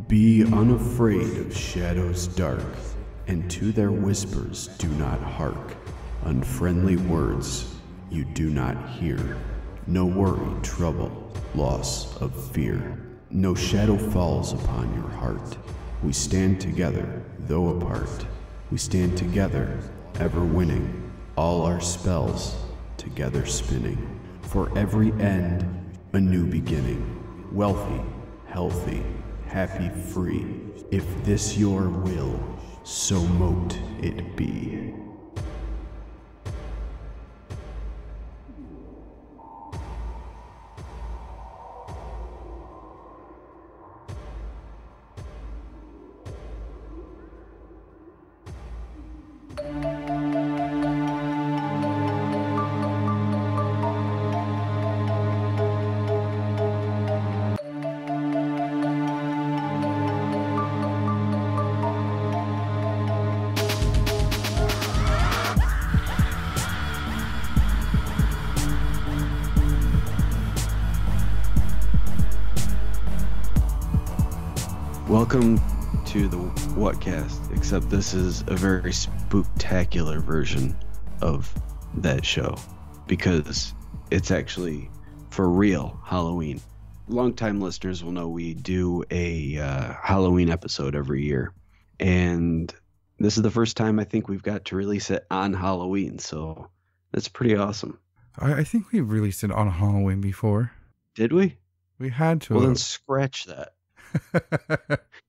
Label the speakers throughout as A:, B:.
A: Be unafraid of shadows dark, and to their whispers do not hark. Unfriendly words you do not hear. No worry, trouble, loss of fear. No shadow falls upon your heart. We stand together, though apart. We stand together, ever winning. All our spells together spinning. For every end, a new beginning. Wealthy, healthy, happy, free. If this your will, so mote it be.
B: Welcome to the Whatcast, except this is a very spooktacular version of that show because it's actually for real Halloween. Longtime listeners will know we do a Halloween episode every year, and this is the first time I think we've got to release it on Halloween, so that's pretty awesome.
C: I think we released it on Halloween before.
B: Did we?
C: We had to.
B: Well, then scratch that.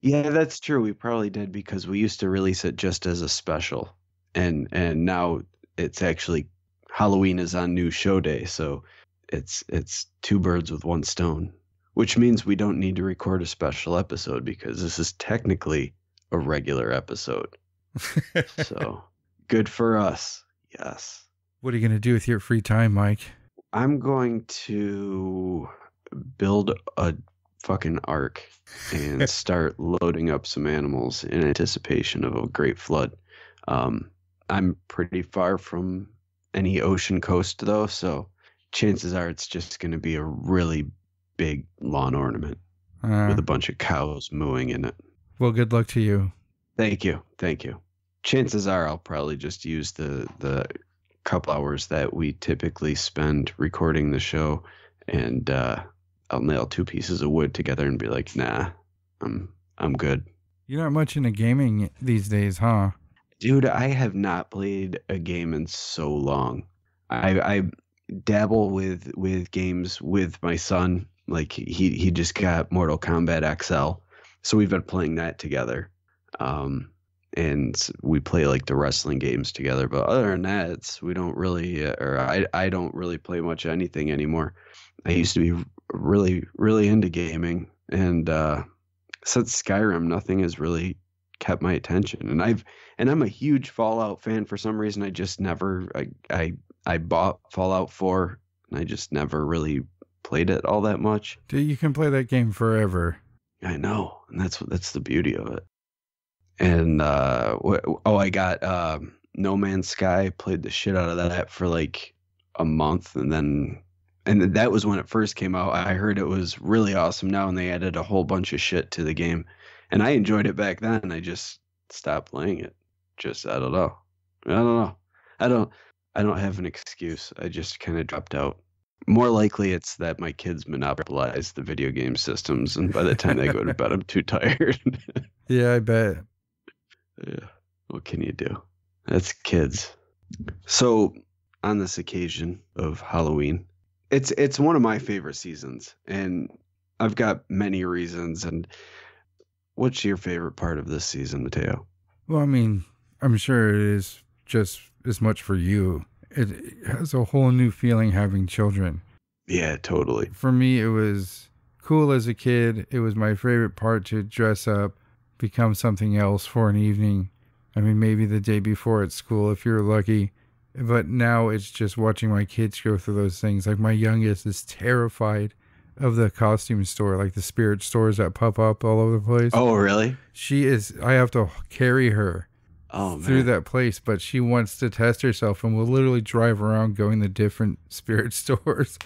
B: Yeah, that's true. We probably did because we used to release it just as a special, and now it's actually Halloween is on new show day, so it's two birds with one stone, which means we don't need to record a special episode because this is technically a regular episode. So good for us. Yes.
C: What are you going to do with your free time, Mike?
B: I'm going to build a fucking ark and start loading up some animals in anticipation of a great flood. I'm pretty far from any ocean coast though, so chances are it's just going to be a really big lawn ornament with a bunch of cows mooing in it.
C: Well, good luck to you.
B: Thank you. Chances are I'll probably just use the couple hours that we typically spend recording the show, and I'll nail two pieces of wood together and be like, nah, I'm good.
C: You're not much into gaming these days, huh?
B: Dude, I have not played a game in so long. I dabble with games with my son. Like he just got Mortal Kombat XL, so we've been playing that together. And we play like the wrestling games together. But other than that, we don't really, I don't really play much anything anymore. I used to be really, really into gaming, and since Skyrim, nothing has really kept my attention. And I'm a huge Fallout fan. For some reason, I just never, I bought Fallout 4, and I just never really played it all that much.
C: Dude, you can play that game forever.
B: I know, and that's the beauty of it. And I got No Man's Sky. Played the shit out of that for like a month, and that was when it first came out. I heard it was really awesome now, and they added a whole bunch of shit to the game, and I enjoyed it back then. I just stopped playing it. I don't know. I don't have an excuse. I just kind of dropped out. More likely it's that my kids monopolize the video game systems, and by the time they go to bed, I'm too tired.
C: Yeah, I bet.
B: Yeah. What can you do? That's kids. So on this occasion of Halloween, it's one of my favorite seasons, and I've got many reasons. And what's your favorite part of this season, Mateo?
C: Well, I mean, I'm sure it is just as much for you. It has a whole new feeling having children.
B: Yeah, totally.
C: For me, it was cool as a kid. It was my favorite part to dress up, become something else for an evening. I mean, maybe the day before at school if you're lucky. But now it's just watching my kids go through those things. Like my youngest is terrified of the costume store, like the spirit stores that pop up all over the place.
B: Oh, really?
C: She is, I have to carry her through that place, but she wants to test herself and will literally drive around going to different spirit stores.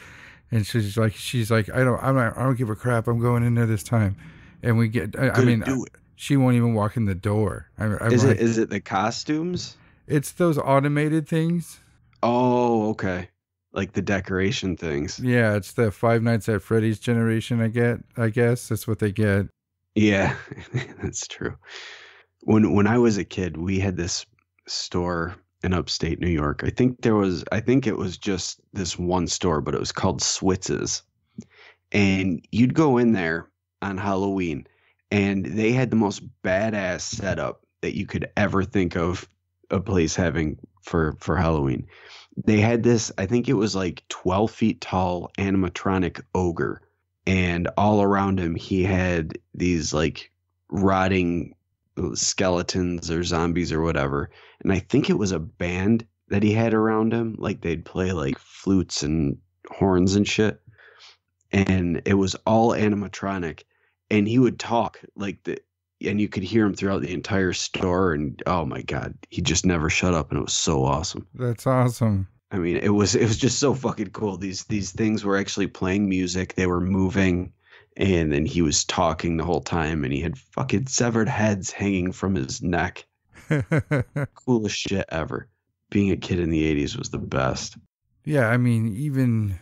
C: And she's like, I don't give a crap. I'm going in there this time. And we get, I mean,
B: do it.
C: she won't even walk in the door. I'm
B: Is
C: like,
B: it the costumes?
C: it's those automated things.
B: Oh, okay. Like the decoration things.
C: Yeah, it's the Five Nights at Freddy's generation. I guess that's what they get.
B: Yeah, that's true. When I was a kid, we had this store in upstate New York. I think it was just this one store, but it was called Switz's. And you'd go in there on Halloween, and they had the most badass setup that you could ever think of a place having for Halloween. They had this, I think it was like 12 feet tall animatronic ogre, and all around him he had these like rotting skeletons or zombies or whatever. And I think it was a band that he had around him, like they'd play like flutes and horns and shit. And it was all animatronic, and he would talk and you could hear him throughout the entire store. And oh my God, he just never shut up. And it was so awesome.
C: That's awesome.
B: I mean, it was just so fucking cool. These things were actually playing music. They were moving, and then he was talking the whole time, and he had fucking severed heads hanging from his neck. Coolest shit ever. Being a kid in the 80s was the best.
C: Yeah, I mean, even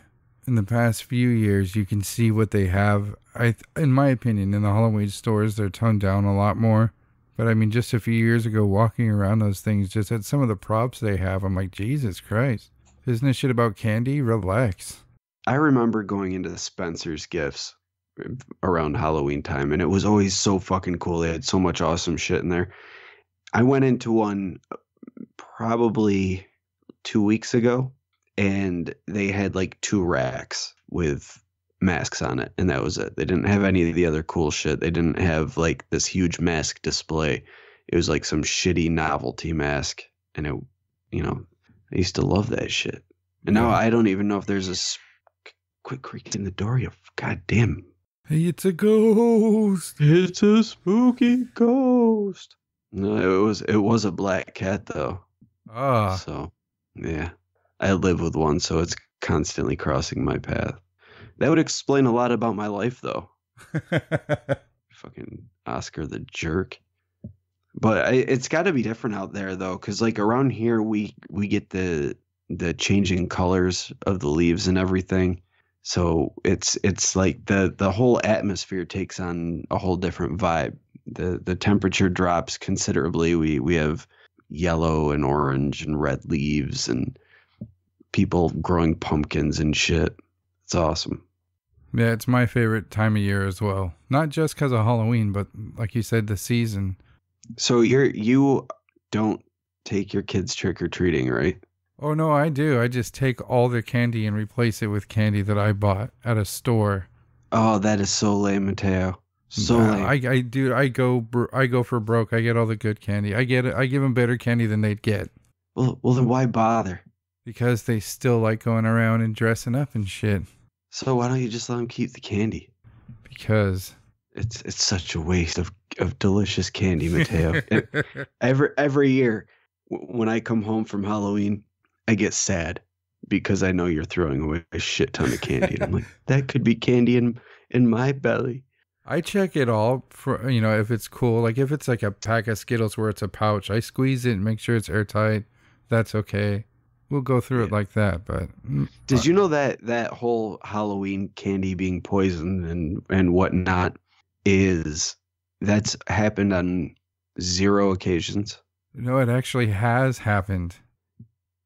C: in the past few years, you can see what they have. In my opinion, in the Halloween stores, they're toned down a lot more. But I mean, just a few years ago, walking around those things, just at some of the props they have, I'm like, Jesus Christ. Isn't this shit about candy? Relax.
B: I remember going into Spencer's Gifts around Halloween time, and it was always so fucking cool. They had so much awesome shit in there. I went into one probably 2 weeks ago, and they had like 2 racks with masks on it, and that was it. They didn't have any of the other cool shit. They didn't have like this huge mask display. It was like some shitty novelty mask, and it, I used to love that shit. And now I don't even know if there's a quick creak in the door. You goddamn.
C: Hey, it's a ghost.
B: It's a spooky ghost. No, it was a black cat though.
C: Ah.
B: So, yeah. I live with one, so it's constantly crossing my path. That would explain a lot about my life though. Fucking Oscar the jerk. But it's got to be different out there though, because like around here we get the changing colors of the leaves and everything. So it's like the whole atmosphere takes on a whole different vibe. The temperature drops considerably. We have yellow and orange and red leaves and people growing pumpkins and shit. It's awesome.
C: Yeah, it's my favorite time of year as well. Not just because of Halloween, but like you said, the season.
B: So you don't take your kids trick-or-treating, right?
C: Oh, no, I do. I just take all their candy and replace it with candy that I bought at a store.
B: Oh, that is so lame, Mateo. So lame.
C: I go for broke. I get all the good candy. I give them better candy than they'd get.
B: Well, then why bother?
C: Because they still like going around and dressing up and shit.
B: So why don't you just let them keep the candy?
C: Because
B: it's such a waste of delicious candy, Mateo. every year when I come home from Halloween, I get sad because I know you're throwing away a shit ton of candy. And I'm like, that could be candy in my belly.
C: I check it all for, if it's cool. Like if it's like a pack of Skittles where it's a pouch, I squeeze it and make sure it's airtight. That's okay. We'll go through it like that. But
B: did you know that whole Halloween candy being poisoned and whatnot that's happened on 0 occasions?
C: No, it actually has happened.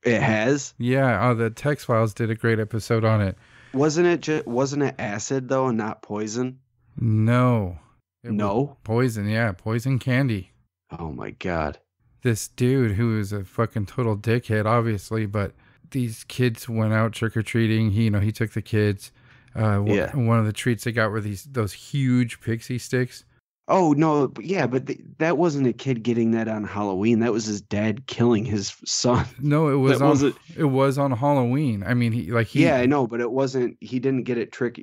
B: It has?
C: Yeah, the Text Files did a great episode on it.
B: Wasn't it acid though and not poison?
C: No.
B: No?
C: Poison, yeah, poison candy.
B: Oh my God.
C: This dude who is a fucking total dickhead, obviously, but these kids went out trick-or-treating. He took the kids. One of the treats they got were those huge pixie sticks.
B: Oh, no, yeah, but that wasn't a kid getting that on Halloween. That was his dad killing his son.
C: No, it was on Halloween. I mean,
B: Yeah, I know, but it wasn't. He didn't get it trick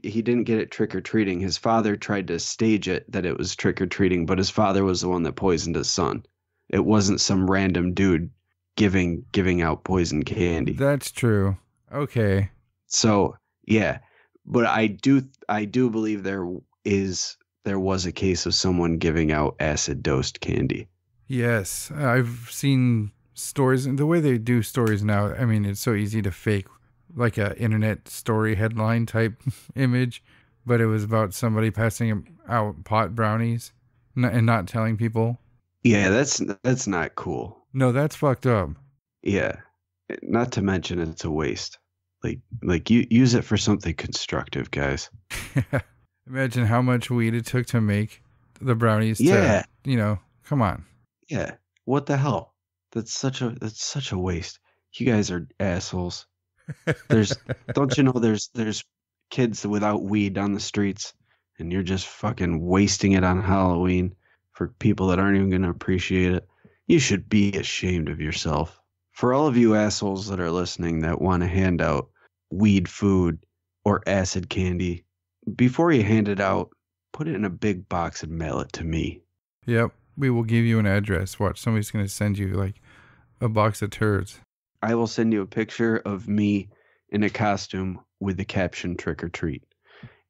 B: or treating. His father tried to stage it that it was trick or treating, but his father was the one that poisoned his son. It wasn't some random dude giving out poison candy.
C: That's true. Okay.
B: So, yeah, but I do believe there is there was a case of someone giving out acid dosed candy.
C: Yes, I've seen stories, and the way they do stories now, I mean, it's so easy to fake like a internet story headline type image, but it was about somebody passing out pot brownies and not telling people.
B: Yeah, that's not cool.
C: No, that's fucked up.
B: Yeah, not to mention it's a waste. Like you use it for something constructive, guys.
C: Imagine how much weed it took to make the brownies.
B: Yeah,
C: Come on.
B: yeah. What the hell? That's such a waste. You guys are assholes. Don't you know there's kids without weed on the streets, and you're just fucking wasting it on Halloween for people that aren't even going to appreciate it. You should be ashamed of yourself. For all of you assholes that are listening that want to hand out weed food or acid candy, before you hand it out, put it in a big box and mail it to me.
C: Yep. We will give you an address. Watch, somebody's going to send you like a box of turds.
B: I will send you a picture of me in a costume with the caption "Trick or Treat,"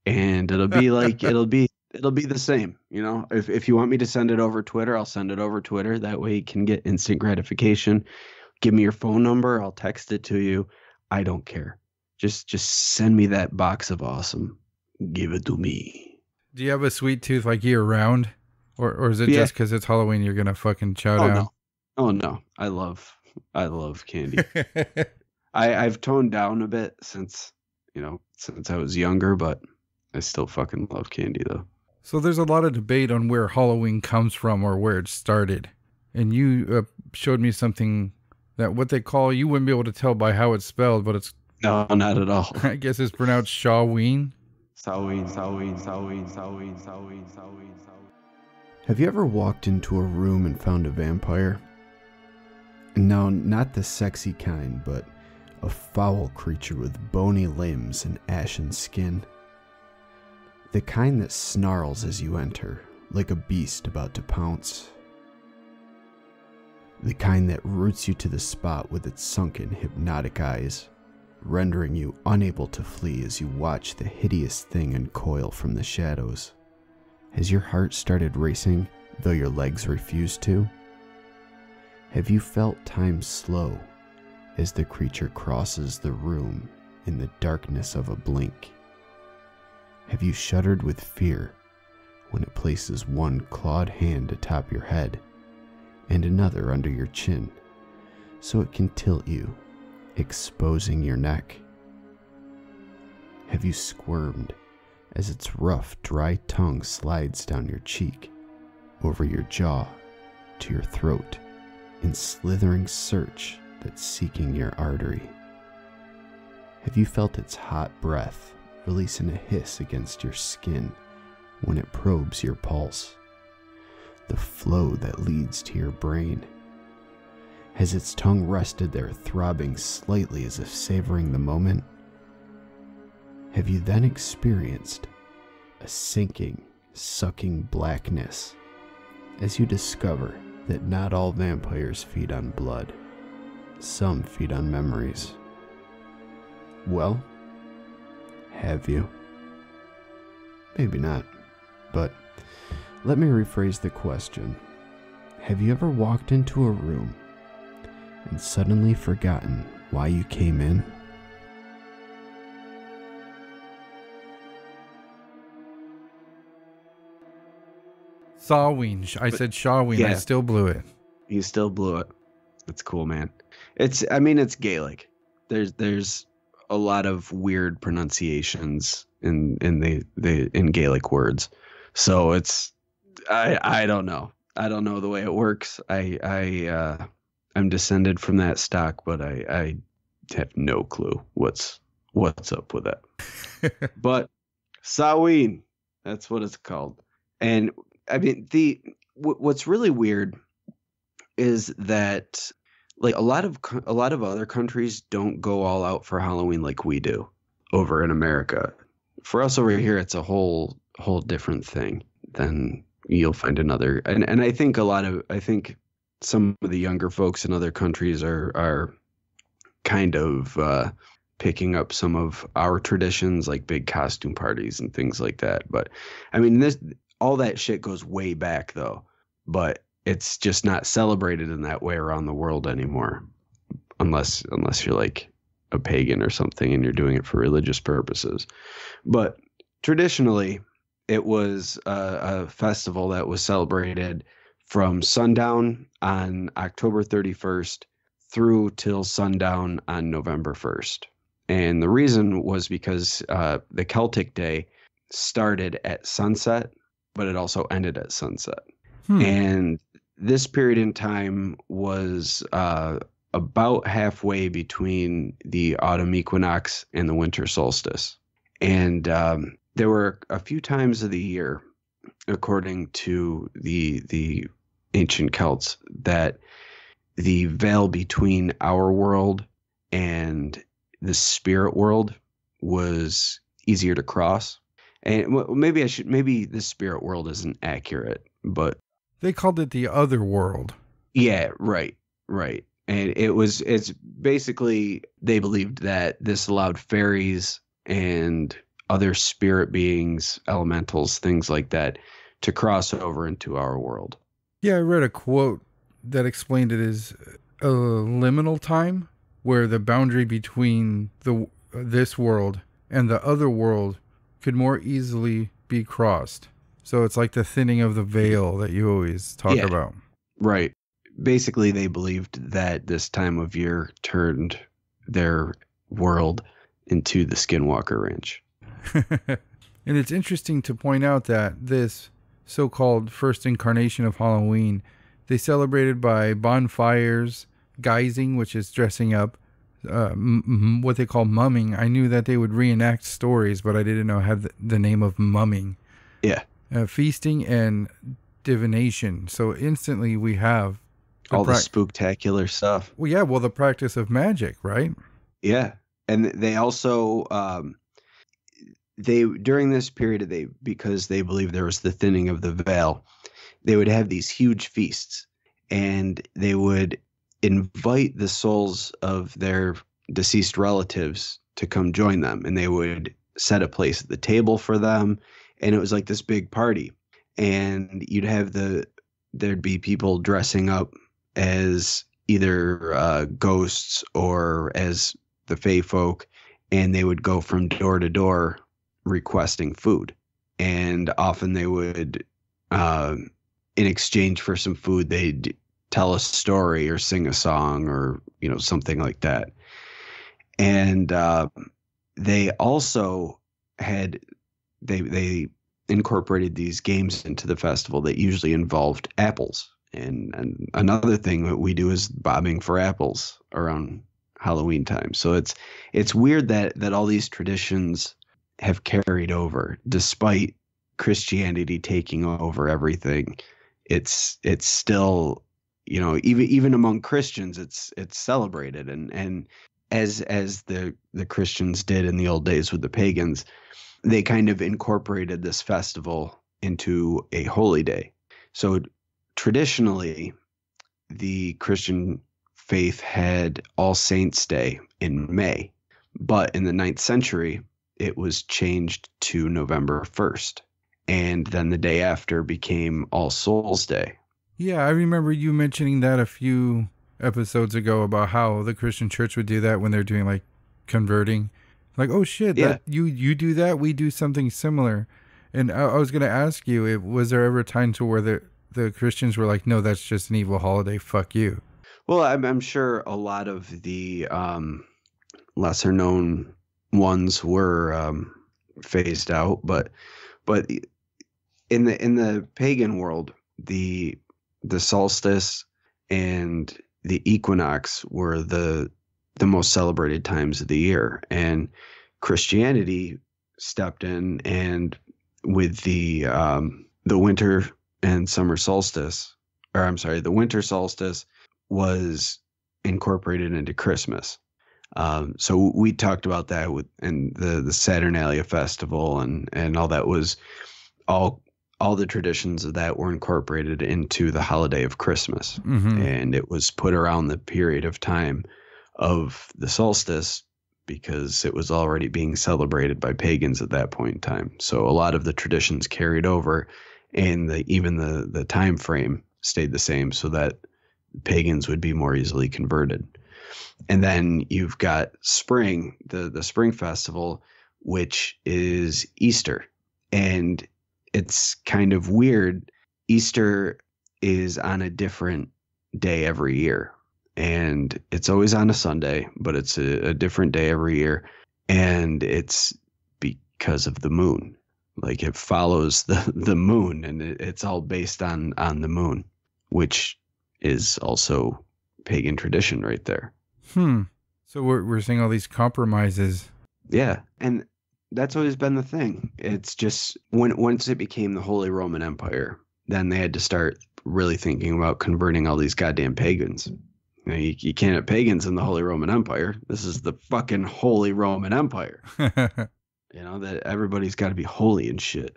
B: and it'll be like it'll be the same. If you want me to send it over Twitter, I'll send it over Twitter. That way you can get instant gratification. Give me your phone number. I'll text it to you. I don't care. Just send me that box of awesome. Give it to me.
C: Do you have a sweet tooth like year round? Or is it just because it's Halloween you're going to fucking chow down?
B: No. Oh, no. I love candy. I've toned down a bit since I was younger, but I still fucking love candy, though.
C: So there's a lot of debate on where Halloween comes from or where it started. And you showed me something that what they call, you wouldn't be able to tell by how it's spelled, but it's...
B: No, not at all.
C: I guess it's pronounced Shawween.
B: Samhain.
A: Have you ever walked into a room and found a vampire? No, not the sexy kind, but a foul creature with bony limbs and ashen skin. The kind that snarls as you enter, like a beast about to pounce. The kind that roots you to the spot with its sunken, hypnotic eyes, rendering you unable to flee as you watch the hideous thing uncoil from the shadows. Has your heart started racing, though your legs refuse to? Have you felt time slow as the creature crosses the room in the darkness of a blink? Have you shuddered with fear when it places one clawed hand atop your head and another under your chin so it can tilt you, exposing your neck? Have you squirmed as its rough, dry tongue slides down your cheek, over your jaw, to your throat, in slithering search that's seeking your artery? Have you felt its hot breath releasing a hiss against your skin when it probes your pulse, the flow that leads to your brain? Has its tongue rested there, throbbing slightly as if savoring the moment? Have you then experienced a sinking, sucking blackness as you discover that not all vampires feed on blood? Some feed on memories. Well, have you? Maybe not, but let me rephrase the question. Have you ever walked into a room and suddenly forgotten why you came in?
C: Samhain. I said Shawween.
B: Yeah.
C: I still blew it.
B: You still blew it. That's cool, man. It's Gaelic. There's a lot of weird pronunciations in Gaelic words. So I don't know. I don't know the way it works. I'm descended from that stock, but I have no clue what's up with that. But Samhain, that's what it's called. And I mean, what's really weird is that like a lot of other countries don't go all out for Halloween like we do over in America. For us over here, it's a whole different thing than you'll find another. And I think some of the younger folks in other countries are kind of picking up some of our traditions, like big costume parties and things like that. But I mean, all that shit goes way back though, but it's just not celebrated in that way around the world anymore, unless you're like a pagan or something and you're doing it for religious purposes. But traditionally, it was a festival that was celebrated from sundown on October 31st through till sundown on November 1st. And the reason was because the Celtic Day started at sunset, but it also ended at sunset. And this period in time was about halfway between the autumn equinox and the winter solstice. And there were a few times of the year, according to the ancient Celts, that the veil between our world and the spirit world was easier to cross. And maybe the spirit world isn't accurate, but
C: They called it the other world.
B: yeah, right. And it's basically, they believed that this allowed fairies and other spirit beings, elementals, things like that, to cross over into our world.
C: Yeah, I read a quote that explained it as a liminal time, where the boundary between this world and the other world could more easily be crossed. So it's like the thinning of the veil that you always talk about.
B: Right. Basically, they believed that this time of year turned their world into the Skinwalker Ranch.
C: And it's interesting to point out that this so-called first incarnation of Halloween, they celebrated by bonfires, guising, which is dressing up, what they call mumming. I knew that they would reenact stories, but I didn't know it had the name of mumming.
B: Yeah.
C: Feasting and divination. So instantly we have
B: all the spooktacular stuff.
C: Well, yeah, the practice of magic, right?
B: Yeah. And they also, during this period, because they believed there was the thinning of the veil, they would have these huge feasts, and they would invite the souls of their deceased relatives to come join them, and they would set a place at the table for them, and it was like this big party. And you'd have there'd be people dressing up as either ghosts or as the fae folk, and they would go from door to door requesting food. And often they would, in exchange for some food, they'd tell a story or sing a song or, something like that. And they also had, they incorporated these games into the festival that usually involved apples. And another thing that we do is bobbing for apples around Halloween time. So it's weird that all these traditions have carried over despite Christianity taking over everything. It's still, even among Christians, it's celebrated. And as the Christians did in the old days with the pagans, they kind of incorporated this festival into a holy day. So traditionally, the Christian faith had All Saints' Day in May, but in the 9th century, it was changed to November 1st. And then the day after became All Souls' Day.
C: Yeah, I remember you mentioning that a few episodes ago about how the Christian church would do that when they're doing like converting. Like, oh shit,
B: Yeah.
C: that you do that, we do something similar. And I was going to ask you, was there ever a time to where the Christians were like, no, that's just an evil holiday, fuck you?
B: Well, I'm sure a lot of the lesser known ones were phased out, but in the pagan world, the solstice and the equinox were the most celebrated times of the year, and Christianity stepped in, and with the winter and summer solstice, or I'm sorry, the winter solstice was incorporated into Christmas. So we talked about that and the Saturnalia festival and all that was all the traditions of that were incorporated into the holiday of Christmas. Mm-hmm. And it was put around the period of time of the solstice because it was already being celebrated by pagans at that point in time. So a lot of the traditions carried over, and even the time frame stayed the same so that pagans would be more easily converted. And then you've got spring, the spring festival, which is Easter. And it's kind of weird. Easter is on a different day every year. And it's always on a Sunday, but it's a different day every year. And it's because of the moon. Like it follows the moon, and it's all based on the moon, which is also pagan tradition right there.
C: So we're seeing all these compromises.
B: Yeah, and that's always been the thing. It's just once it became the Holy Roman Empire, then they had to start really thinking about converting all these goddamn pagans. You know, you can't have pagans in the Holy Roman Empire. This is the fucking Holy Roman Empire. You know, that everybody's got to be holy and shit.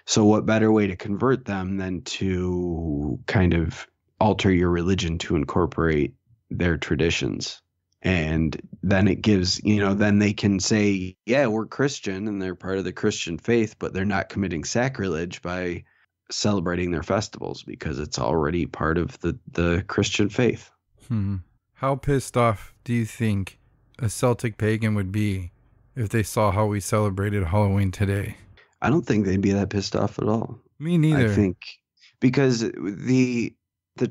B: So what better way to convert them than to kind of alter your religion to incorporate their traditions? And then it gives, you know, then they can say, yeah, we're Christian and they're part of the Christian faith, but they're not committing sacrilege by celebrating their festivals because it's already part of the Christian faith.
C: How pissed off do you think a Celtic pagan would be if they saw how we celebrated Halloween today?
B: I don't think they'd be that pissed off at all.
C: Me neither.
B: I think because the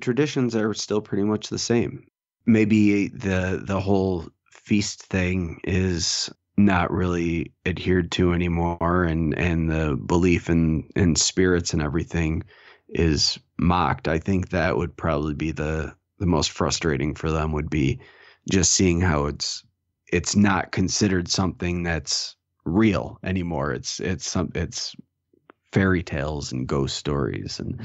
B: traditions are still pretty much the same. Maybe the whole feast thing is not really adhered to anymore, and the belief in spirits and everything is mocked. I think that would probably be the most frustrating for them, would be just seeing how it's not considered something that's real anymore. It's fairy tales and ghost stories. And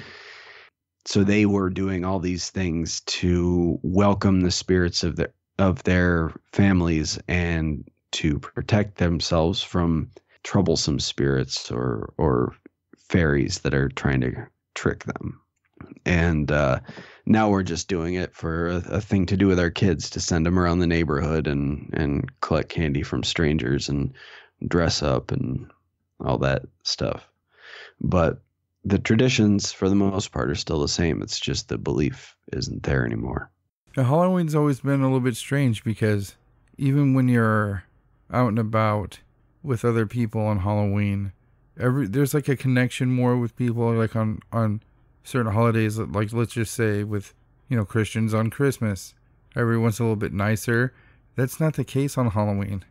B: so they were doing all these things to welcome the spirits of their families and to protect themselves from troublesome spirits or fairies that are trying to trick them. And now we're just doing it for a thing to do with our kids, to send them around the neighborhood and collect candy from strangers and dress up and all that stuff. But the traditions, for the most part, are still the same. It's just the belief isn't there anymore.
C: Halloween's always been a little bit strange because even when you're out and about with other people on Halloween, there's like a connection more with people, like on certain holidays, like let's just say with, you know, Christians on Christmas. Everyone's a little bit nicer. That's not the case on Halloween.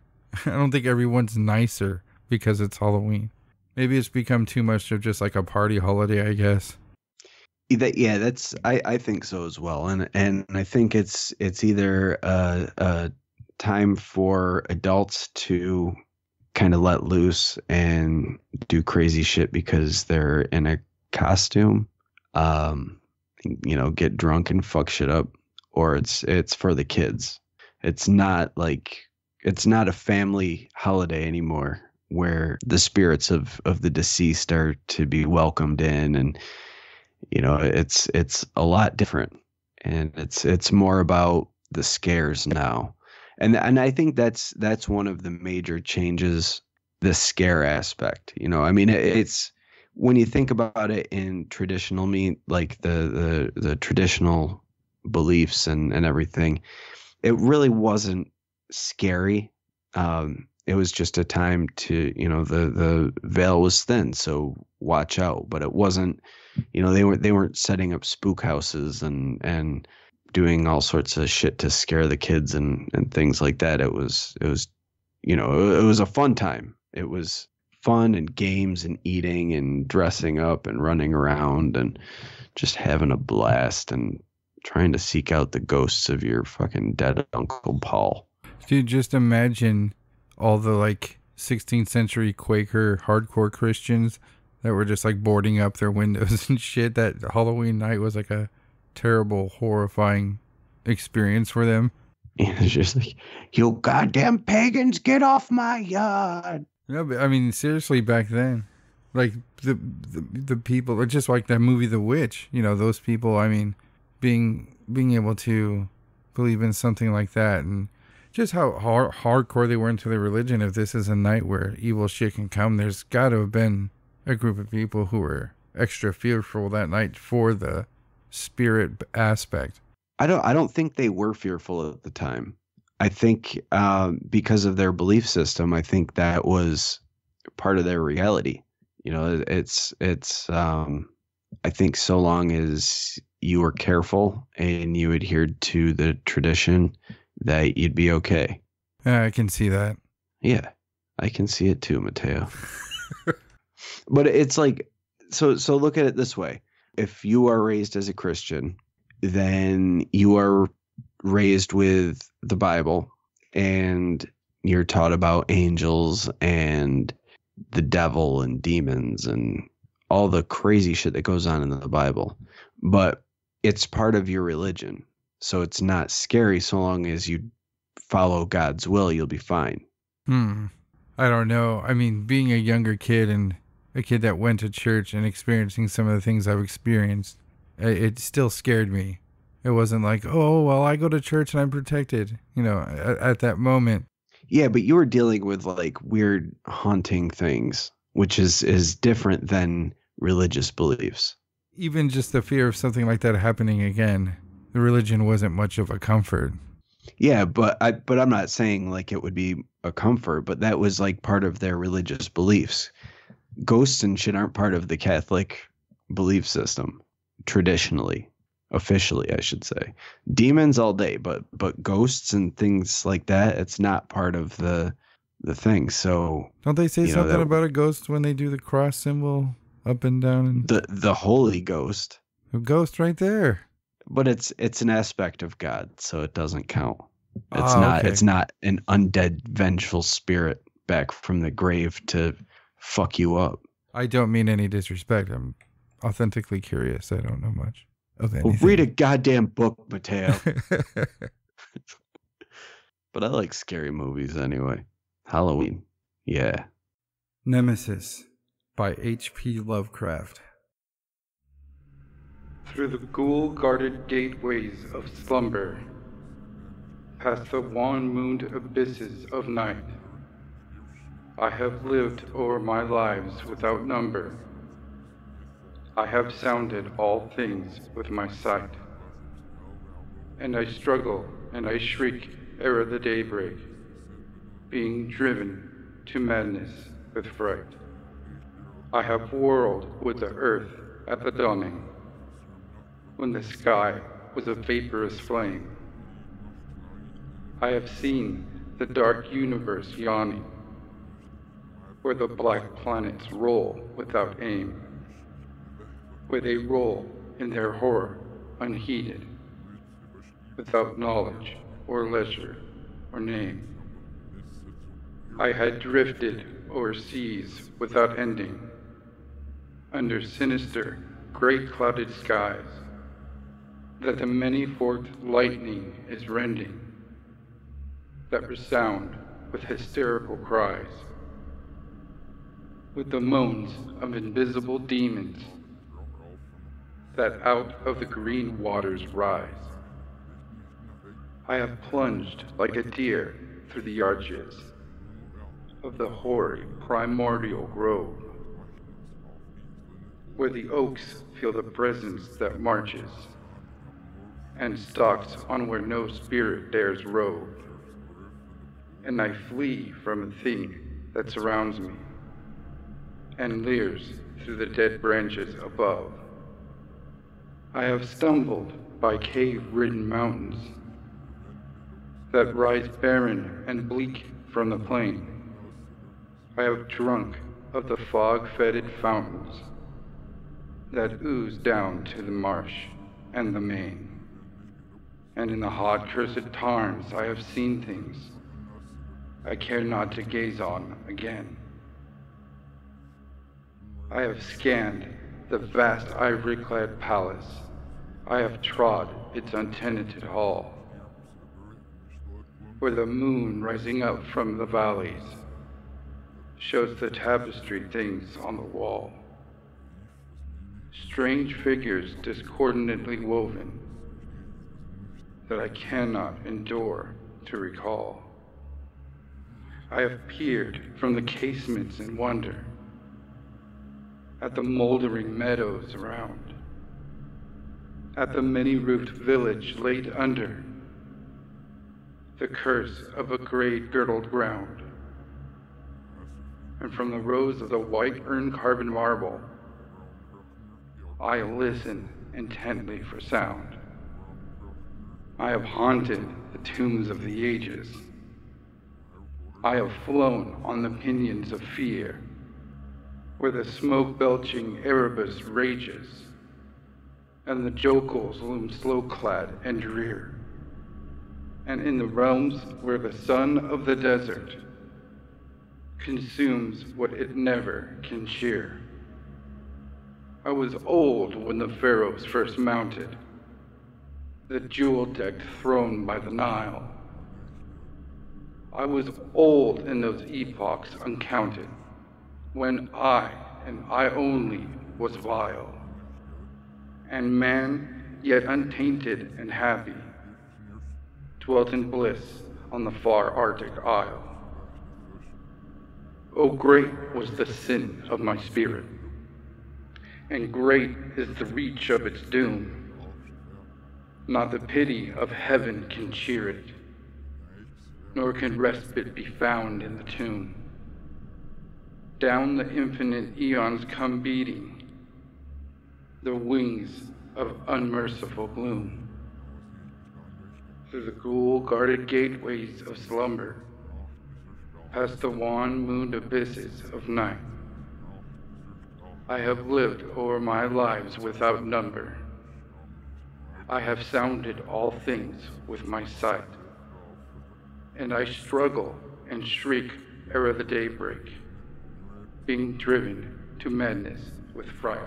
C: I don't think everyone's nicer because it's Halloween. Maybe it's become too much of just like a party holiday, I guess.
B: Yeah, I think so as well. And I think it's either a time for adults to kind of let loose and do crazy shit because they're in a costume, you know, get drunk and fuck shit up, or it's for the kids. It's not a family holiday anymore where the spirits of the deceased are to be welcomed in, and you know, it's a lot different, and it's more about the scares now. And I think that's one of the major changes, the scare aspect. You know, I mean, it's when you think about it in traditional like the traditional beliefs and everything, it really wasn't scary. It was just a time to, you know, the veil was thin, so watch out. But it wasn't, you know, they weren't setting up spook houses and doing all sorts of shit to scare the kids and things like that. It was, you know, it was a fun time. It was fun and games and eating and dressing up and running around and just having a blast and trying to seek out the ghosts of your fucking dead Uncle Paul.
C: Dude, just imagine all the like 16th century Quaker hardcore Christians that were just like boarding up their windows and shit. That Halloween night was like a terrible, horrifying experience for them.
B: And it's just like, you goddamn pagans, get off my yard.
C: No, but I mean, seriously, back then, like the people, just like that movie The Witch, you know, those people, I mean, being able to believe in something like that, and just how hardcore they were into their religion. If this is a night where evil shit can come, there's got to have been a group of people who were extra fearful that night for the spirit aspect.
B: I don't think they were fearful at the time. I think because of their belief system, I think that was part of their reality. You know, it's I think so long as you were careful and you adhered to the tradition, that you'd be okay.
C: I can see that.
B: Yeah, I can see it too, Mateo. But it's like, so look at it this way. If you are raised as a Christian, then you are raised with the Bible and you're taught about angels and the devil and demons and all the crazy shit that goes on in the Bible. But it's part of your religion. So it's not scary so long as you follow God's will, you'll be fine.
C: I don't know. I mean, being a younger kid and a kid that went to church and experiencing some of the things I've experienced, it still scared me. It wasn't like, oh, well, I go to church and I'm protected, you know, at that moment.
B: Yeah, but you were dealing with like weird haunting things, which is different than religious beliefs.
C: Even just the fear of something like that happening again, the religion wasn't much of a comfort.
B: Yeah, but I'm not saying like it would be a comfort, but that was like part of their religious beliefs. Ghosts and shit aren't part of the Catholic belief system traditionally, officially, I should say. Demons all day, but ghosts and things like that, it's not part of the thing. So
C: don't they say something about a ghost when they do the cross symbol up and down? And
B: the Holy Ghost.
C: A ghost right there.
B: But it's an aspect of God, so it doesn't count.
C: Okay.
B: It's not an undead vengeful spirit back from the grave to fuck you up.
C: I don't mean any disrespect. I'm authentically curious. I don't know much of anything.
B: Well, read a goddamn book, Mateo. But I like scary movies anyway. Halloween. Yeah.
C: Nemesis by H.P. Lovecraft.
D: Through the ghoul-guarded gateways of slumber, past the wan-mooned abysses of night, I have lived o'er my lives without number. I have sounded all things with my sight, and I struggle and I shriek ere the daybreak, being driven to madness with fright. I have whirled with the earth at the dawning, when the sky was a vaporous flame. I have seen the dark universe yawning, where the black planets roll without aim, where they roll in their horror unheeded, without knowledge or leisure or name. I had drifted o'er seas without ending, under sinister, great clouded skies, that the many-forked lightning is rending, that resound with hysterical cries, with the moans of invisible demons, that out of the green waters rise. I have plunged like a deer through the arches of the hoary primordial grove, where the oaks feel the presence that marches, and stalks on where no spirit dares rove, and I flee from a thing that surrounds me, and leers through the dead branches above. I have stumbled by cave-ridden mountains that rise barren and bleak from the plain. I have drunk of the fog-fetid fountains that ooze down to the marsh and the main. And in the hot, cursed tarns I have seen things I care not to gaze on again. I have scanned the vast ivory-clad palace. I have trod its untenanted hall, where the moon rising up from the valleys shows the tapestried things on the wall. Strange figures discordantly woven that I cannot endure to recall. I have peered from the casements in wonder at the moldering meadows around, at the many-roofed village laid under the curse of a grey-girdled ground. And from the rows of the white-earned carven marble, I listen intently for sound. I have haunted the tombs of the ages. I have flown on the pinions of fear, where the smoke-belching Erebus rages, and the jokels loom slow-clad and drear, and in the realms where the sun of the desert consumes what it never can cheer. I was old when the pharaohs first mounted the jewel-decked throne by the Nile. I was old in those epochs uncounted, when I, and I only, was vile, and man, yet untainted and happy, dwelt in bliss on the far Arctic isle. Oh, great was the sin of my spirit, and great is the reach of its doom. Not the pity of heaven can cheer it, nor can respite be found in the tomb. Down the infinite eons come beating the wings of unmerciful gloom. Through the ghoul-guarded gateways of slumber, past the wan-mooned abysses of night, I have lived o'er my lives without number. I have sounded all things with my sight, and I struggle and shriek ere the daybreak, being driven to madness with fright.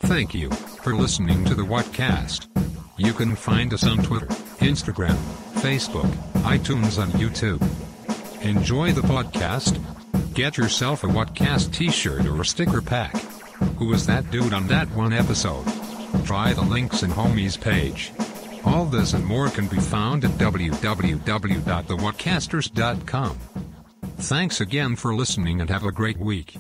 E: Thank you for listening to the Whatcast. You can find us on Twitter, Instagram, Facebook, iTunes, and YouTube. Enjoy the podcast. Get yourself a Whatcast t-shirt or a sticker pack. Who was that dude on that one episode? Try the links in Homie's page. All this and more can be found at www.thewhatcasters.com. Thanks again for listening and have a great week.